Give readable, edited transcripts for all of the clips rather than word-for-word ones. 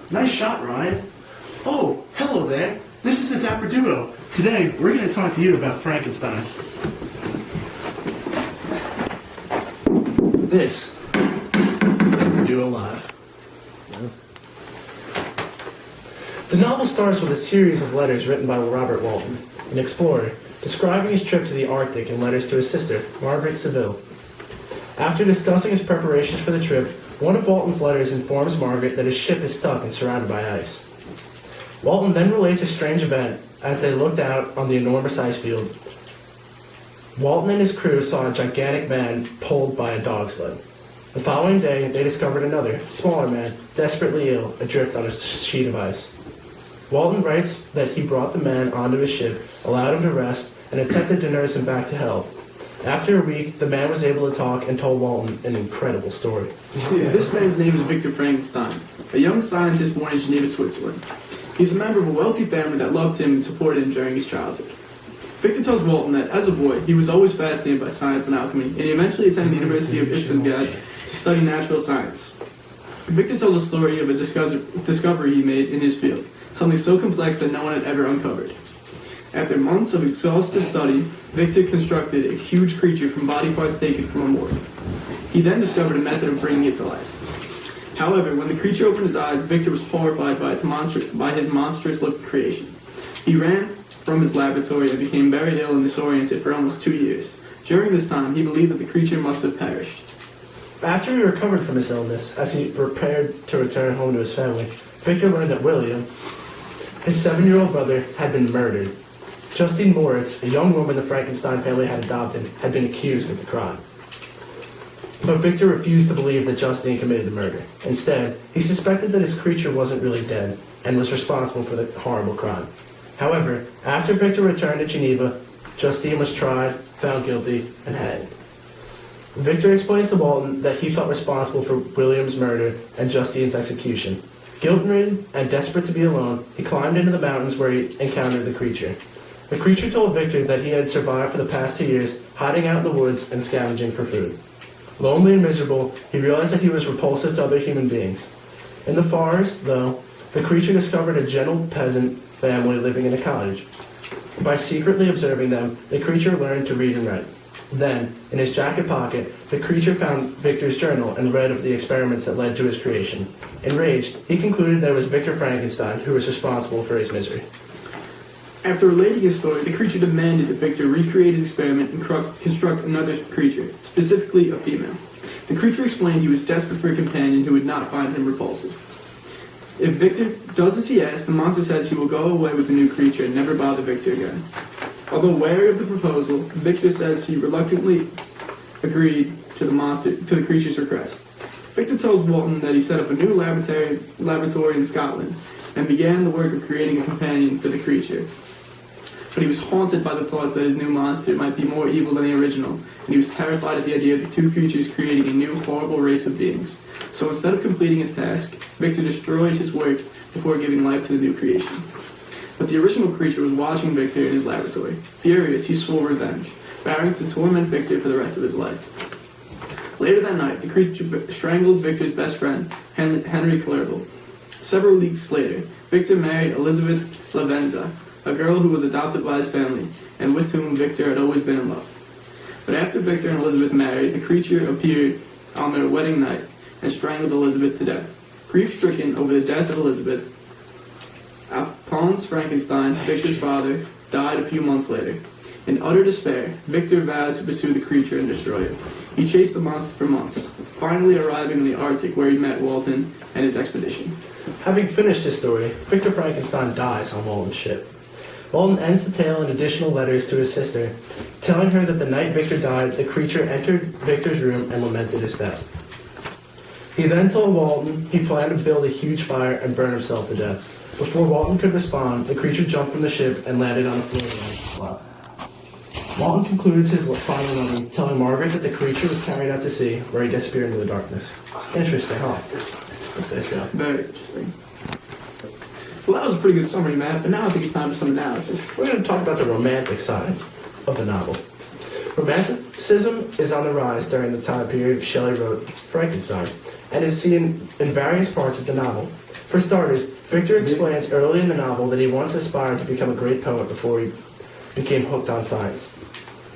Nice shot, Ryan. Oh, hello there. This is the Dapper Duo. Today, we're going to talk to you about Frankenstein. This is Dapper Duo Live. The novel starts with a series of letters written by Robert Walton, an explorer, describing his trip to the Arctic in letters to his sister, Margaret Seville. After discussing his preparations for the trip, one of Walton's letters informs Margaret that his ship is stuck and surrounded by ice. Walton then relates a strange event as they looked out on the enormous ice field. Walton and his crew saw a gigantic man pulled by a dog sled. The following day, they discovered another, smaller man, desperately ill, adrift on a sheet of ice. Walton writes that he brought the man onto his ship, allowed him to rest, and attempted to nurse him back to health. After a week, the man was able to talk and told Walton an incredible story. This man's name is Victor Frankenstein, a young scientist born in Geneva, Switzerland. He's a member of a wealthy family that loved him and supported him during his childhood. Victor tells Walton that, as a boy, he was always fascinated by science and alchemy, and he eventually attended the University of Stuttgart to study natural science. Victor tells a story of a discovery he made in his field, something so complex that no one had ever uncovered. After months of exhaustive study, Victor constructed a huge creature from body parts taken from a morgue. He then discovered a method of bringing it to life. However, when the creature opened his eyes, Victor was horrified by his monstrous-looking creation. He ran from his laboratory and became very ill and disoriented for almost 2 years. During this time, he believed that the creature must have perished. After he recovered from his illness, as he prepared to return home to his family, Victor learned that William, his 7-year-old brother, had been murdered. Justine Moritz, a young woman the Frankenstein family had adopted, had been accused of the crime. But Victor refused to believe that Justine committed the murder. Instead, he suspected that his creature wasn't really dead and was responsible for the horrible crime. However, after Victor returned to Geneva, Justine was tried, found guilty, and hanged. Victor explains to Walton that he felt responsible for William's murder and Justine's execution. Guilt-ridden and desperate to be alone, he climbed into the mountains where he encountered the creature. The creature told Victor that he had survived for the past 2 years, hiding out in the woods and scavenging for food. Lonely and miserable, he realized that he was repulsive to other human beings. In the forest, though, the creature discovered a gentle peasant family living in a cottage. By secretly observing them, the creature learned to read and write. Then, in his jacket pocket, the creature found Victor's journal and read of the experiments that led to his creation. Enraged, he concluded that it was Victor Frankenstein who was responsible for his misery. After relating his story, the creature demanded that Victor recreate his experiment and construct another creature, specifically a female. The creature explained he was desperate for a companion who would not find him repulsive. If Victor does as he asks, the monster says he will go away with the new creature and never bother Victor again. Although wary of the proposal, Victor says he reluctantly agreed to the creature's request. Victor tells Walton that he set up a new laboratory in Scotland and began the work of creating a companion for the creature. But he was haunted by the thoughts that his new monster might be more evil than the original, and he was terrified at the idea of the two creatures creating a new horrible race of beings. So instead of completing his task, Victor destroyed his work before giving life to the new creation. But the original creature was watching Victor in his laboratory. Furious, he swore revenge, vowing to torment Victor for the rest of his life. Later that night, the creature strangled Victor's best friend, Henry Clerval. Several weeks later, Victor married Elizabeth Lavenza, a girl who was adopted by his family, and with whom Victor had always been in love. But after Victor and Elizabeth married, the creature appeared on their wedding night and strangled Elizabeth to death. Grief-stricken over the death of Elizabeth, Franz Frankenstein, Victor's father, died a few months later. In utter despair, Victor vowed to pursue the creature and destroy it. He chased the monster for months, finally arriving in the Arctic where he met Walton and his expedition. Having finished his story, Victor Frankenstein dies on Walton's ship. Walton ends the tale in additional letters to his sister, telling her that the night Victor died, the creature entered Victor's room and lamented his death. He then told Walton he planned to build a huge fire and burn himself to death. Before Walton could respond, the creature jumped from the ship and landed on the floor of his lap. Walton concludes his final letter, telling Margaret that the creature was carried out to sea, where he disappeared into the darkness. Interesting, huh? Let's say so. Very interesting. Well, that was a pretty good summary, Matt, but now I think it's time for some analysis. We're going to talk about the romantic side of the novel. Romanticism is on the rise during the time period Shelley wrote Frankenstein, and is seen in various parts of the novel. For starters, Victor explains early in the novel that he once aspired to become a great poet before he became hooked on science.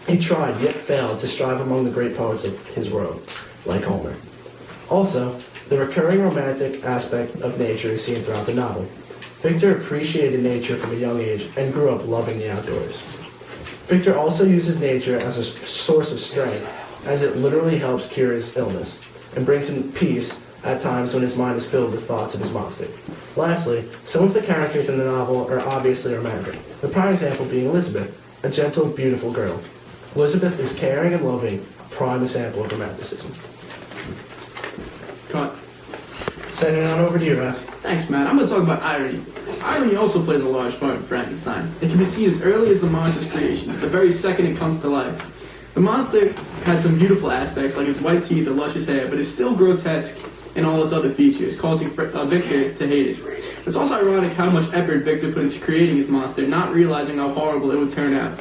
He tried, yet failed, to strive among the great poets of his world, like Homer. Also, the recurring romantic aspect of nature is seen throughout the novel. Victor appreciated nature from a young age and grew up loving the outdoors. Victor also uses nature as a source of strength, as it literally helps cure his illness, and brings him peace at times when his mind is filled with thoughts of his monster. Lastly, some of the characters in the novel are obviously romantic, the prime example being Elizabeth, a gentle, beautiful girl. Elizabeth is caring and loving, a prime example of romanticism. Cut. Sending it on over to you, Raf. Thanks, Matt. I'm going to talk about irony. Irony also plays a large part in Frankenstein. It can be seen as early as the monster's creation, the very second it comes to life. The monster has some beautiful aspects, like his white teeth or luscious hair, but is still grotesque in all its other features, causing Victor to hate it. It's also ironic how much effort Victor put into creating his monster, not realizing how horrible it would turn out.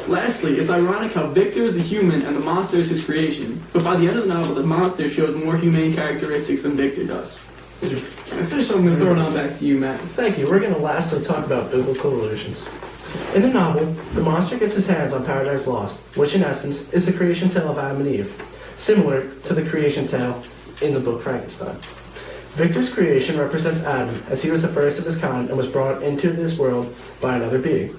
Lastly, it's ironic how Victor is the human and the monster is his creation, but by the end of the novel, the monster shows more humane characteristics than Victor does. Can I finish? I'm going to throw it on back to you, Matt. Thank you. We're going to lastly talk about biblical illusions. In the novel, the monster gets his hands on Paradise Lost, which in essence is the creation tale of Adam and Eve, similar to the creation tale in the book Frankenstein. Victor's creation represents Adam, as he was the first of his kind and was brought into this world by another being.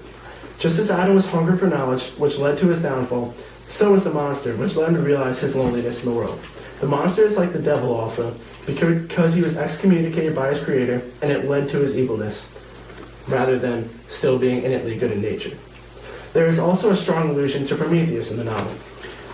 Just as Adam was hungry for knowledge, which led to his downfall, so was the monster, which led him to realize his loneliness in the world. The monster is like the devil also, because he was excommunicated by his creator, and it led to his evilness, rather than still being innately good in nature. There is also a strong allusion to Prometheus in the novel.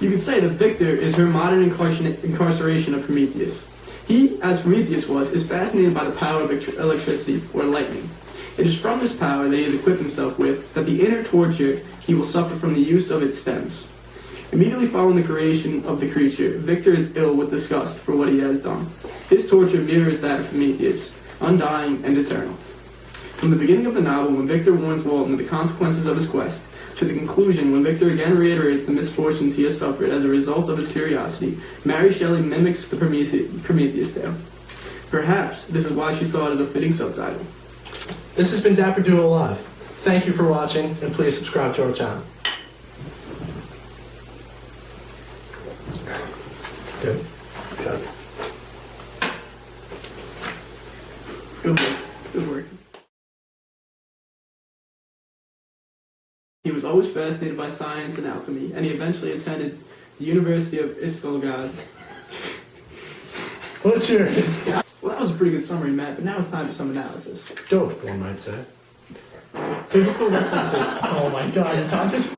You could say that Victor is her modern incarceration of Prometheus. He, as Prometheus was, is fascinated by the power of electricity, or lightning. It is from this power that he has equipped himself with that the inner torture he will suffer from the use of it stems. Immediately following the creation of the creature, Victor is ill with disgust for what he has done. His torture mirrors that of Prometheus, undying and eternal. From the beginning of the novel, when Victor warns Walton of the consequences of his quest, to the conclusion when Victor again reiterates the misfortunes he has suffered as a result of his curiosity, Mary Shelley mimics the Prometheus tale. Perhaps this is why she saw it as a fitting subtitle. This has been Dapper Duo Live. Thank you for watching, and please subscribe to our channel. Good. Good. Good work. Good work. He was always fascinated by science and alchemy, and he eventually attended the University of Iskolgad. What's your... Well, that was a pretty good summary, Matt, but now it's time for some analysis. Dope, one might say. Biblical references. Oh my god, the top just...